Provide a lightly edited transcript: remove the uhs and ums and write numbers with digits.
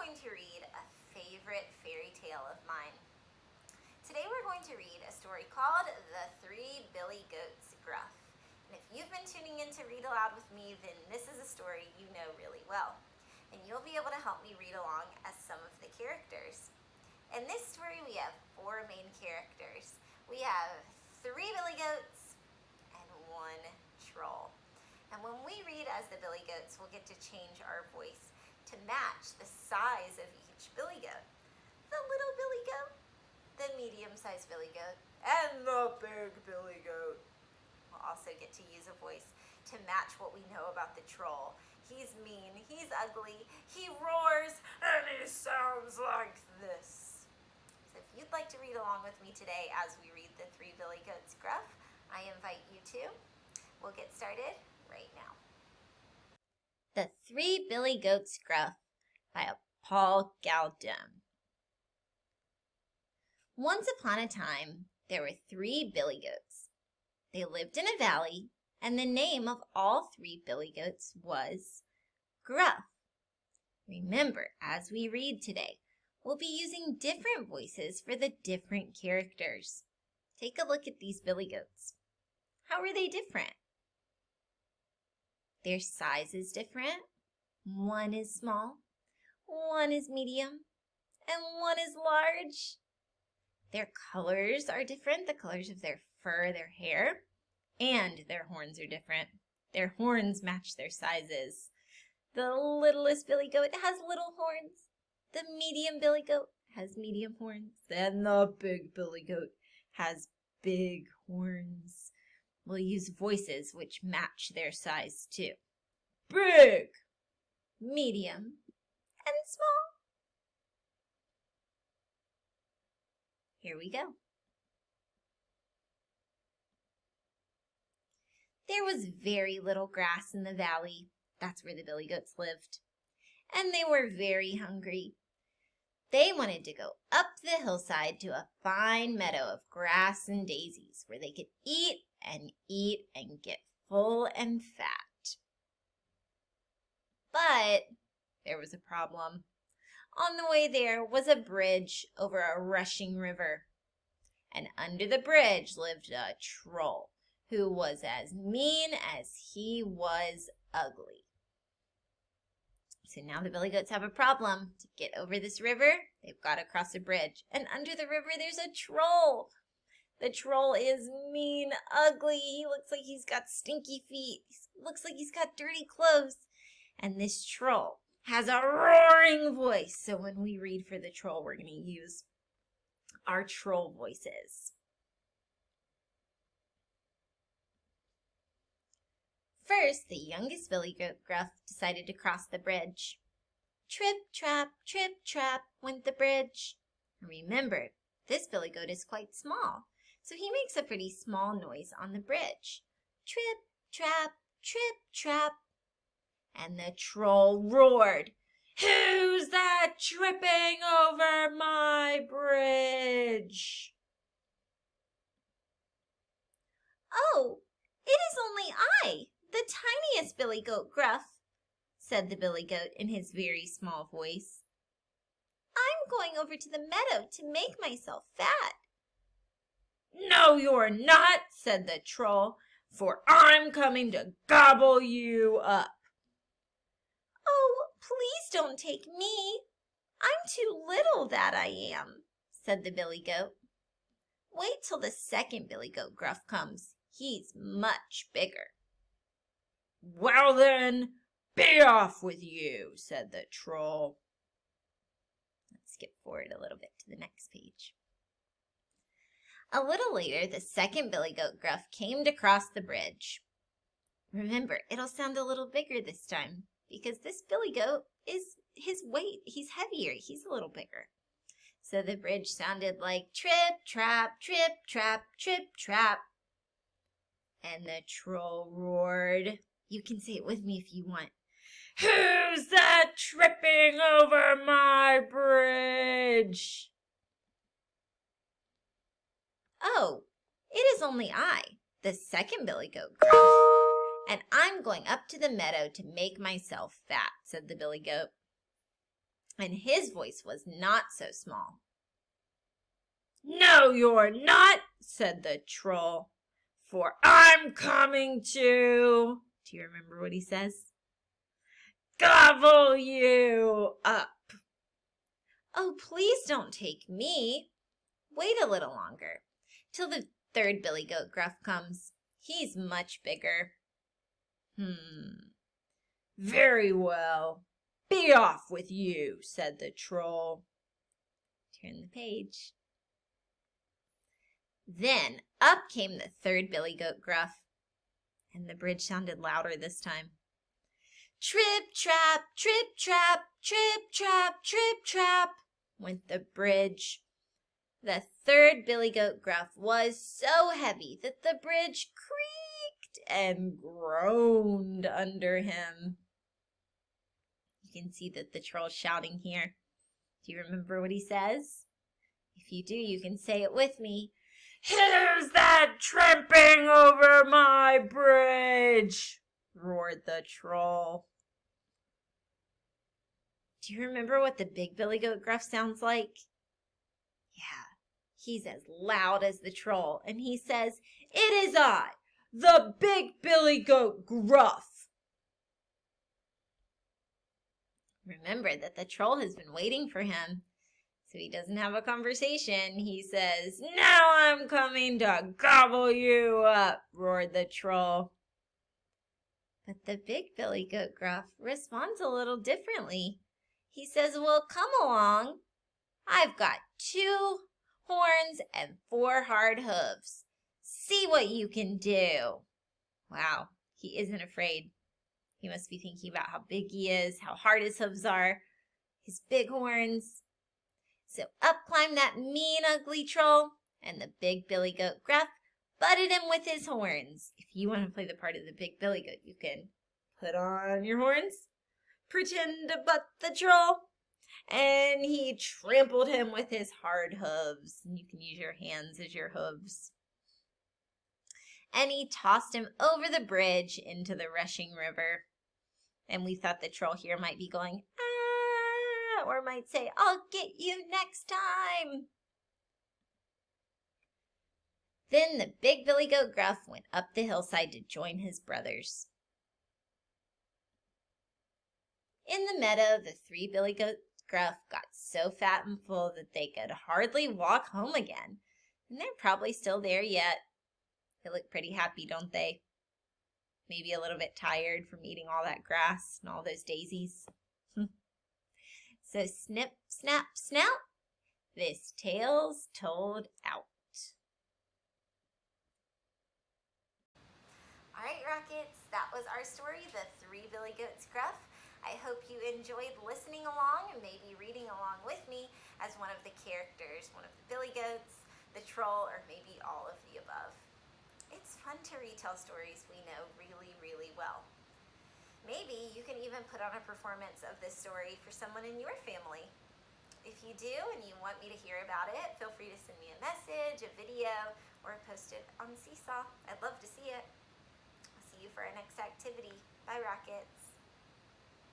going to read a favorite fairy tale of mine. Today we're going to read a story called The Three Billy Goats, Gruff. And if you've been tuning in to read aloud with me, then this is a story you know really well. And you'll be able to help me read along as some of the characters. In this story we have four main characters. We have three billy goats and one troll. And when we read as the billy goats, we'll get to change our voice to match the size of each billy goat. The little billy goat, the medium-sized billy goat, and the big billy goat. We'll also get to use a voice to match what we know about the troll. He's mean, he's ugly, he roars, and he sounds like this. So if you'd like to read along with me today as we read The Three Billy Goats, Gruff, I invite you to. We'll get started right now. The Three Billy Goats, Gruff by Paul Galdone. Once upon a time, there were three billy goats. They lived in a valley, and the name of all three billy goats was Gruff. Remember, as we read today, we'll be using different voices for the different characters. Take a look at these billy goats. How are they different? Their size is different. One is small, one is medium, and one is large. Their colors are different, the colors of their fur, their hair, and their horns are different. Their horns match their sizes. The littlest billy goat has little horns. The medium billy goat has medium horns. And the big billy goat has big horns. We'll use voices which match their size too. Big, medium, and small. Here we go. There was very little grass in the valley. That's where the billy goats lived. And they were very hungry. They wanted to go up the hillside to a fine meadow of grass and daisies where they could eat and get full and fat. But there was a problem. On the way there was a bridge over a rushing river. And under the bridge lived a troll who was as mean as he was ugly. So now the billy goats have a problem. To get over this river, they've got to cross a bridge. And under the river, there's a troll. The troll is mean, ugly. He looks like he's got stinky feet. He looks like he's got dirty clothes. And this troll has a roaring voice. So when we read for the troll, we're going to use our troll voices. First, the youngest billy goat, Gruff, decided to cross the bridge. Trip, trap, went the bridge. Remember, this billy goat is quite small, so he makes a pretty small noise on the bridge. Trip, trap. And the troll roared, "Who's that tripping over my bridge?" "Oh, it is only I, the tiniest billy goat, Gruff," said the billy goat in his very small voice. "I'm going over to the meadow to make myself fat." "No, you're not," said the troll, "for I'm coming to gobble you up." "Oh, please don't take me. I'm too little, that I am," said the billy goat. "Wait till the second billy goat, Gruff, comes. He's much bigger." "Well then, be off with you," said the troll. Let's skip forward a little bit to the next page. A little later, the second billy goat, Gruff, came to cross the bridge. Remember, it'll sound a little bigger this time, because this billy goat is his weight. He's heavier. He's a little bigger. So the bridge sounded like trip, trap. And the troll roared. You can say it with me if you want. "Who's that tripping over my bridge?" "Oh, it is only I, the second billy goat, Gruff, and I'm going up to the meadow to make myself fat," said the billy goat. and his voice was not so small. "No, you're not," said the troll, "for I'm coming to," do you remember what he says? "Gobble you up." "Oh, please don't take me. Wait a little longer, till the third billy goat Gruff comes. He's much bigger." "Very well. Be off with you," said the troll. Turn the page. Then up came the third billy goat Gruff, and the bridge sounded louder this time. "Trip, trap, trip, trap, trip, trap, trip, trap," went the bridge. The third billy goat Gruff was so heavy that the bridge creaked and groaned under him. You can see that the troll's shouting here. Do you remember what he says? If you do, you can say it with me. "Who's that tramping over my bridge?" roared the troll. Do you remember what the big billy goat Gruff sounds like? Yeah, he's as loud as the troll, and he says, "It is I, the big billy goat Gruff." Remember that the troll has been waiting for him, so he doesn't have a conversation. He says, "Now I'm coming to gobble you up," roared the troll. But the big billy goat Gruff responds a little differently. He says, "Well, come along. I've got 2 horns and 4 hard hooves. See what you can do." Wow, he isn't afraid. He must be thinking about how big he is, how hard his hooves are, his big horns. So up climbed that mean, ugly troll, and the big billy goat Gruff butted him with his horns. If you want to play the part of the big billy goat, you can put on your horns, pretend to butt the troll, and he trampled him with his hard hooves. And you can use your hands as your hooves. And he tossed him over the bridge into the rushing river. And we thought the troll here might be going, "Ah," or might say, "I'll get you next time." Then the big billy goat Gruff went up the hillside to join his brothers. In the meadow, the 3 billy goat Gruff got so fat and full that they could hardly walk home again. And they're probably still there yet. They look pretty happy, don't they? Maybe a little bit tired from eating all that grass and all those daisies. So snip, snap, snout, this tale's told out. All right, Rockets, that was our story, The 3 Billy Goats Gruff. I hope you enjoyed listening along and maybe reading along with me as one of the characters, one of the billy goats, the troll, or maybe all of the above. It's fun to retell stories we know really, really well. Maybe you can even put on a performance of this story for someone in your family. If you do and you want me to hear about it, feel free to send me a message, a video, or post it on Seesaw. I'd love to see it. I'll see you for our next activity. Bye, Rockets.